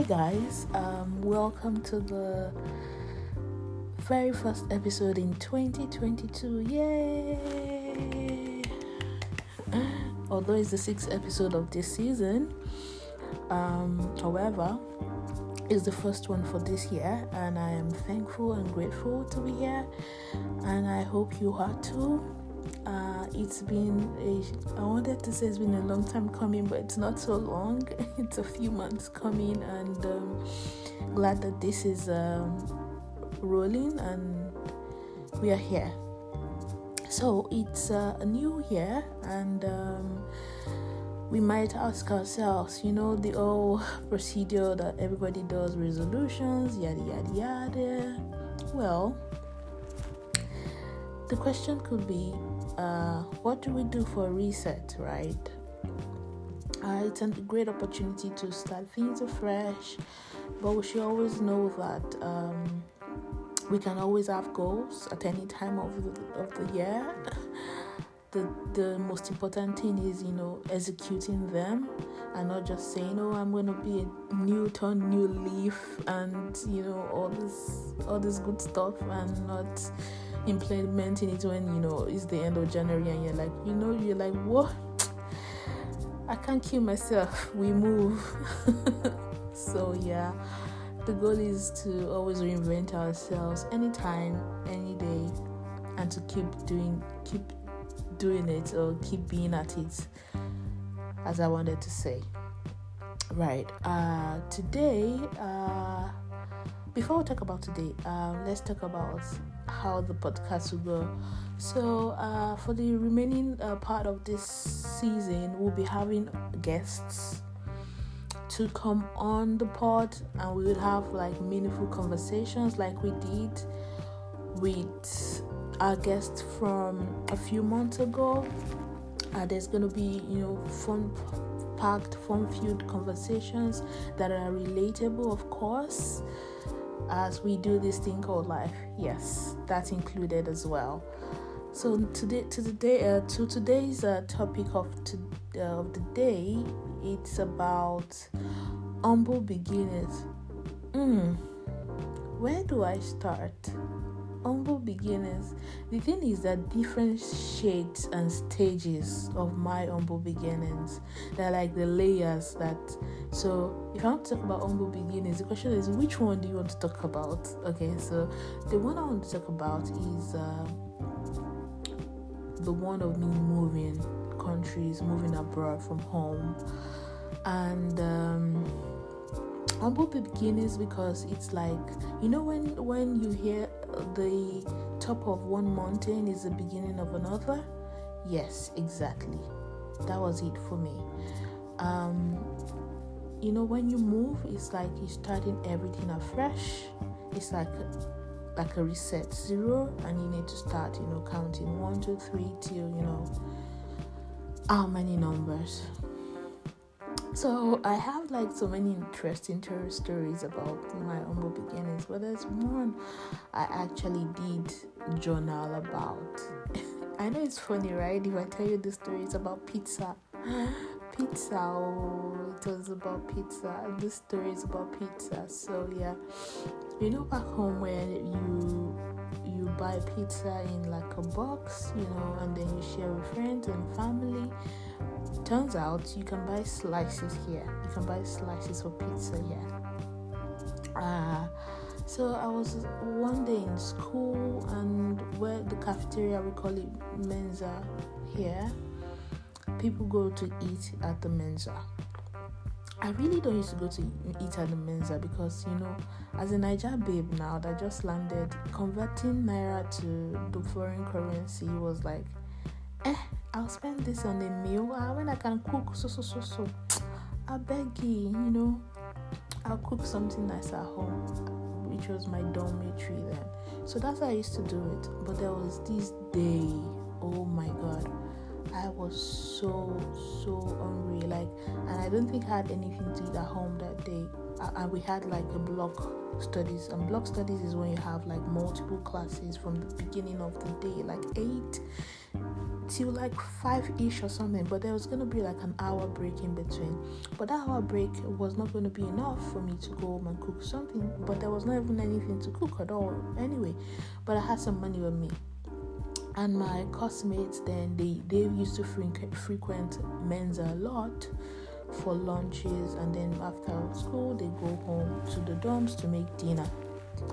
Hey guys, welcome to the very first episode in 2022. Yay! Although it's the sixth episode of this season, however, it's the first one for this year, and I am thankful and grateful to be here, and I hope you are too. I wanted to say it's been a long time coming, but it's not so long. It's a few months coming, and glad that this is rolling and we are here. So it's a new year, and we might ask ourselves, the old procedure that everybody does, resolutions, yada yada yada. Well, the question could be, what do we do for a reset, right? It's a great opportunity to start things afresh, but we should always know that we can always have goals at any time of the year. The most important thing is, executing them and not just saying, I'm going to be a new leaf and, all this good stuff, and not implementing it when, it's the end of January and you're like, what? I can't kill myself. We move. So, yeah, the goal is to always reinvent ourselves anytime, any day, and to keep doing it, or keep being at it, as I wanted to say. Right. Today, before we talk about today, let's talk about how the podcast will go. So, for the remaining part of this season, we'll be having guests to come on the pod, and we will have meaningful conversations like we did with our guest from a few months ago. There's going to be, fun-filled conversations that are relatable, of course, as we do this thing called life. Yes, that's included as well. So today's topic of the day, it's about humble beginnings. Where do I start? Humble beginnings. The thing is that different shades and stages of my humble beginnings. They're like the layers that. So if I want to talk about humble beginnings, the question is, which one do you want to talk about? Okay, so the one I want to talk about is the one of me moving countries, moving abroad from home, and humble beginnings, because it's like, when you hear the top of one mountain is the beginning of another. Yes, exactly, that was it for me. When you move, it's like you're starting everything afresh. It's like a reset, zero, and you need to start counting 1, 2, 3 till how many numbers. So I have so many interesting stories about my humble beginnings, but there's one I actually did journal about. I know it's funny, right? If I tell you the story, it's about pizza. It was about pizza. This story is about pizza. So yeah, back home where you buy pizza in a box, and then you share with friends and family. Turns out you can buy slices here. You can buy slices for pizza here. So I was one day in school, and where the cafeteria, we call it Mensa here, people go to eat at the Mensa. I really don't used to go to eat at the Mensa because, as a Niger babe now that just landed, converting Naira to the foreign currency was like, I'll spend this on a meal when I can cook so. I beg you, I'll cook something nice at home, which was my dormitory then. So that's how I used to do it. But there was this day, oh my God, I was so hungry, and I don't think I had anything to eat at home that day. And we had a block studies, and block studies is when you have multiple classes from the beginning of the day, 8 till like 5-ish or something, but there was going to be like an hour break in between. But that hour break was not going to be enough for me to go home and cook something, but there was not even anything to cook at all anyway. But I had some money with me. And my classmates then, they used to frequent Mensa a lot for lunches, and then after school they go home to the dorms to make dinner.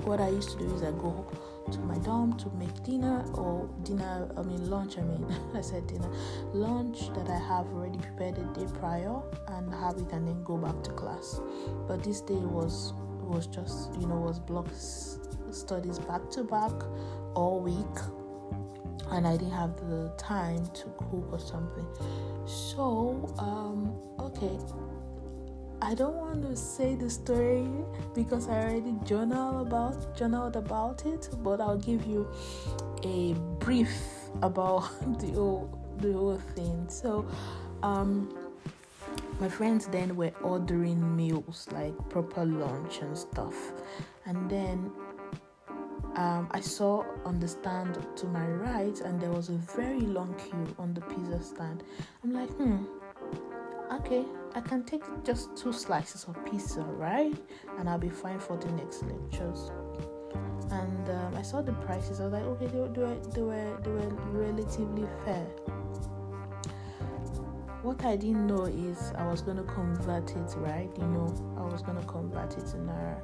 What I used to do is I go to my dorm to make lunch. I said dinner, lunch that I have already prepared the day prior and have it, and then go back to class. But this day was just, was block studies back to back all week, and I didn't have the time to cook or something. So, okay. I don't want to say the story because I already journaled about it, but I'll give you a brief about the whole thing. So, my friends then were ordering meals, like proper lunch and stuff, and then I saw on the stand to my right, and there was a very long queue on the pizza stand. I'm like, okay, I can take just 2 slices of pizza, right? And I'll be fine for the next lectures. And I saw the prices. I was like, okay, they were relatively fair. What I didn't know is I was going to convert it, right? I was going to convert it to Naira.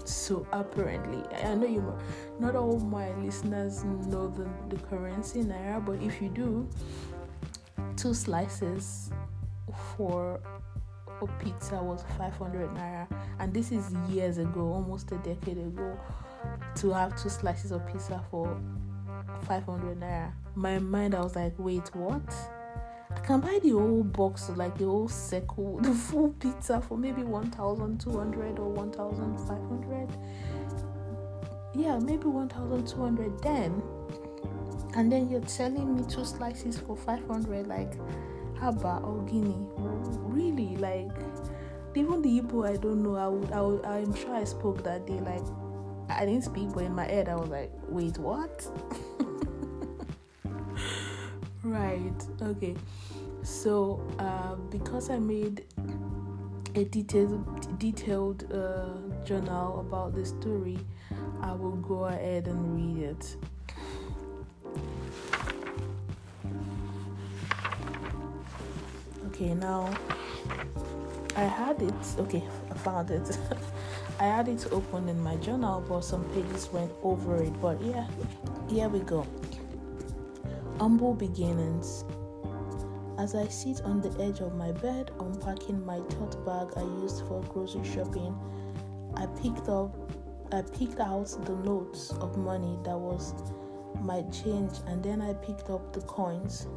So apparently, I know not all my listeners know the currency Naira, but if you do, 2 slices for a pizza was 500 Naira, and this is years ago, almost a decade ago, to have 2 slices of pizza for 500 Naira. My mind, I was like, wait, what? I can buy the whole box, like the whole circle, the full pizza for maybe 1,200 or 1,500. Yeah, maybe 1,200 then. And then you're telling me 2 slices for 500, like, Haba or Guinea? Really? Like, even the Igbo, I don't know. I'm sure I spoke that day. Like, I didn't speak, but in my head, I was like, wait, what? Right. Okay. So, because I made a detailed journal about the story, I will go ahead and read it. Okay, now I had it. Okay, I found it. I had it open in my journal, but some pages went over it. But yeah, here we go. Humble beginnings. As I sit on the edge of my bed, unpacking my tote bag I used for grocery shopping, I picked out the notes of money that was my change, and then I picked up the coins.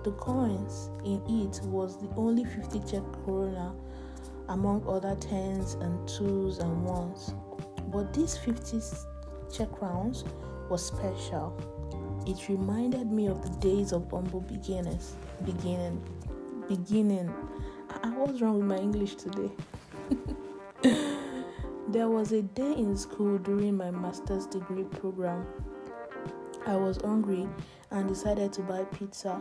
The coins in it was the only 50 Czech koruna among other 10s and 2s and 1s. But this 50 Czech crowns was special. It reminded me of the days of humble beginning. What's wrong with my English today? There was a day in school during my master's degree program. I was hungry and decided to buy pizza.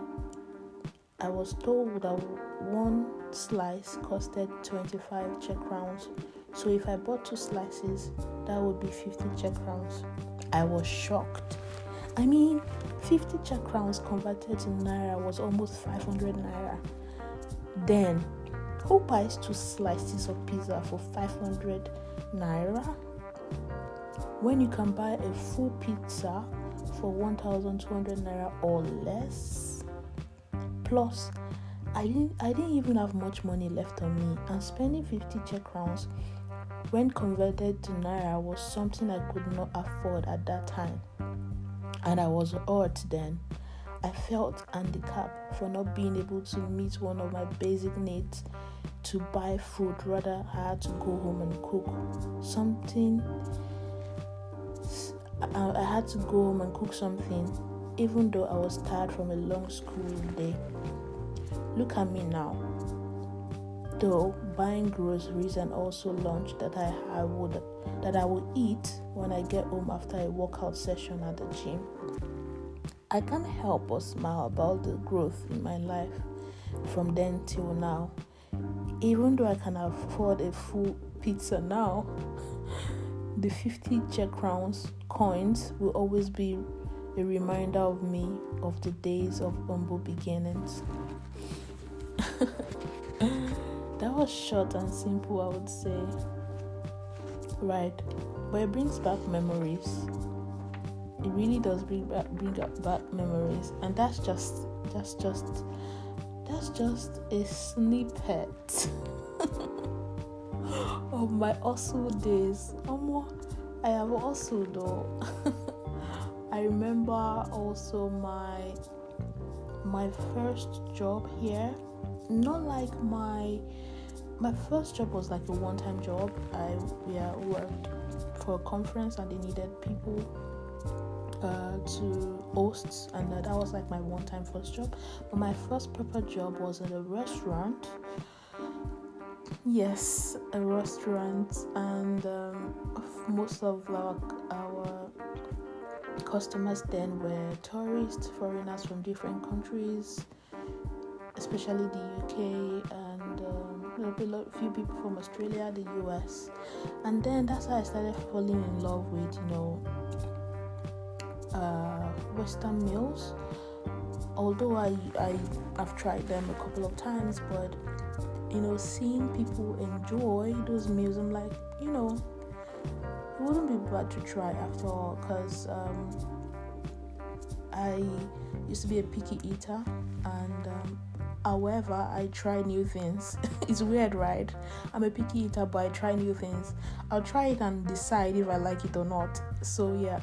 I was told that 1 slice costed 25 Czech crowns. So if I bought 2 slices, that would be 50 Czech crowns. I was shocked. 50 Czech crowns converted to Naira was almost 500 Naira. Then, who buys 2 slices of pizza for 500 Naira? When you can buy a full pizza for 1,200 Naira or less? Plus, I didn't even have much money left on me, and spending 50 Czech crowns when converted to Naira was something I could not afford at that time. And I was hurt then. I felt handicapped for not being able to meet one of my basic needs to buy food. Rather, I had to go home and cook something. I had to go home and cook something, even though I was tired from a long school day. Look at me now. Though buying groceries and also lunch that I would eat when I get home after a workout session at the gym. I can't help but smile about the growth in my life from then till now. Even though I can afford a full pizza now, the 50 Czech crowns coins will always be a reminder of me of the days of humble beginnings. That was short and simple, I would say. Right, but it brings back memories. It really does bring back memories, and that's just a snippet of my hustle days. I have hustled though. I remember also my first job here. Not like my first job was like a one-time job. I worked for a conference and they needed people to host, and that was like my one-time first job. But my first proper job was at a restaurant. Yes, a restaurant, and most of our customers then were tourists, foreigners from different countries, especially the UK, and there'll be a few people from Australia, the US, and then that's how I started falling in love with Western meals. Although I've tried them a couple of times, but seeing people enjoy those meals, I'm like, it wouldn't be bad to try after all, because I used to be a picky eater, and however, I try new things. It's weird, right? I'm a picky eater, but I try new things. I'll try it and decide if I like it or not. So yeah,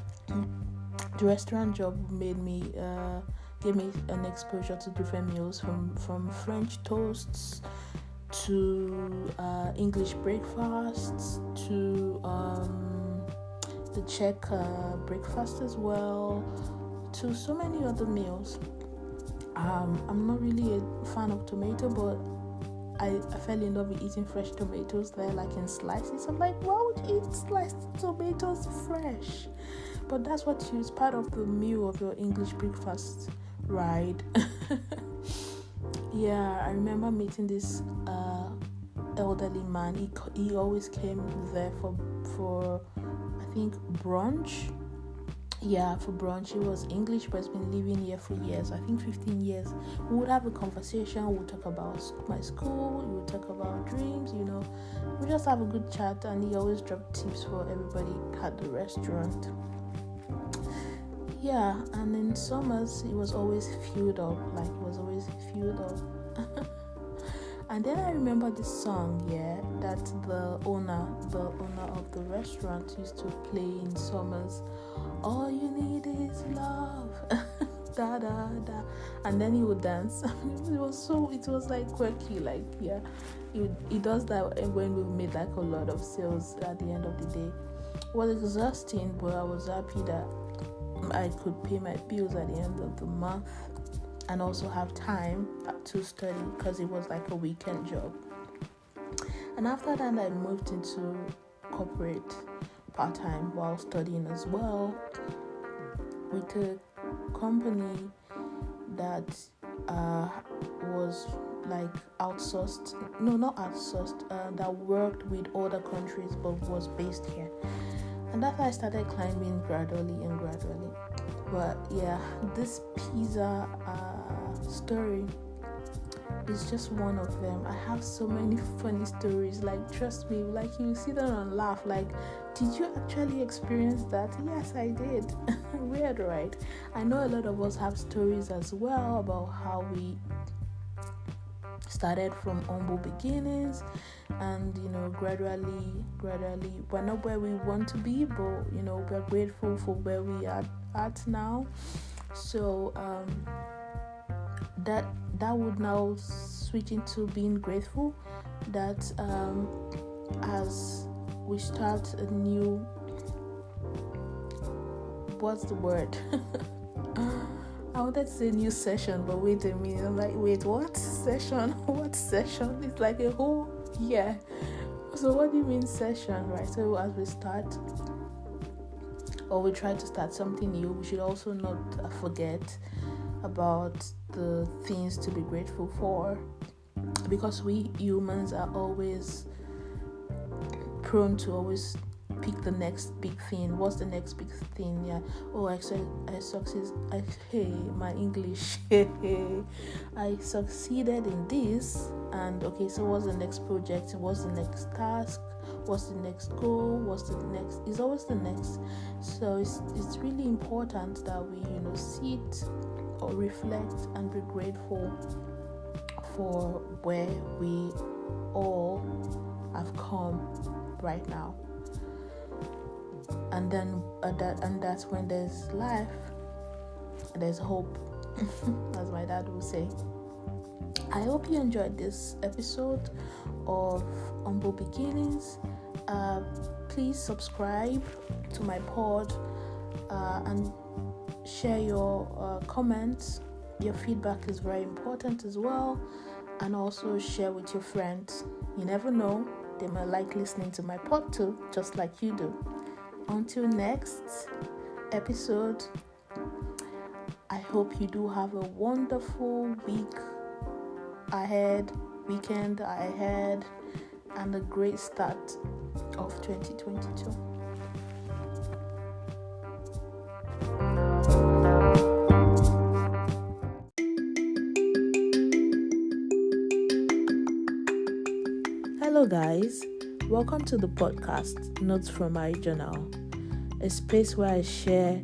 the restaurant job gave me an exposure to different meals, from French toasts to English breakfasts to the Czech breakfast as well, to so many other meals. I'm not really a fan of tomato, but I fell in love with eating fresh tomatoes there, like in slices. I'm like, why would you eat sliced tomatoes fresh? But that's what it's part of the meal of your English breakfast, right? Yeah, I remember meeting this elderly man. He always came there for I think brunch. Yeah, for brunch. He was English, but he's been living here for years. I think 15 years. We would have a conversation. We would talk about my school. We would talk about dreams. We just have a good chat. And he always dropped tips for everybody at the restaurant. Yeah, and in summers it was always filled up. And then I remember this song, that the owner of the restaurant used to play in summers. All you need is love. Da da da. And then he would dance. It was like quirky, he does that when we made like a lot of sales at the end of the day. It was exhausting, but I was happy that I could pay my bills at the end of the month and also have time to study, because it was like a weekend job. And after that, I moved into corporate part-time while studying as well, with a company that was like outsourced, that worked with other countries but was based here. And that's how I started climbing gradually. But yeah, this pizza story is just one of them. I have so many funny stories. Like, trust me, like you sit down and laugh. Like, did you actually experience that? Yes, I did. Weird, right? I know a lot of us have stories as well about how we started from humble beginnings, and gradually we're not where we want to be, but we're grateful for where we are at now. So that would now switch into being grateful that as we start a new, what's the word? I wanted to say new session, but wait a minute. I'm like, wait, what session? What session? It's like a whole year. So what do you mean session, right? So as we start or we try to start something new, we should also not forget about the things to be grateful for, because we humans are always prone to always pick the next big thing. What's the next big thing? Yeah. Oh, I succeed. Hey, my English. I succeeded in this. And okay, so what's the next project? What's the next task? What's the next goal? What's the next? It's always the next. So it's really important that we sit or reflect and be grateful for where we all have come right now. And then that's when there's life, there's hope, as my dad would say. I hope you enjoyed this episode of Humble Beginnings. Please subscribe to my pod and share your comments. Your feedback is very important as well, and also share with your friends. You never know, they might like listening to my pod too, just like you do. Until next episode, I hope you do have a wonderful weekend ahead, and a great start of 2022. Hello guys, welcome to the podcast Notes from My Journal, a space where I share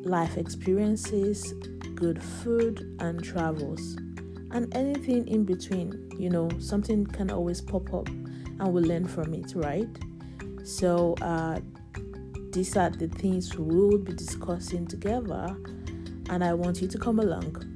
life experiences, good food and travels, and anything in between. Something can always pop up and we'll learn from it, right? So these are the things we will be discussing together, and I want you to come along.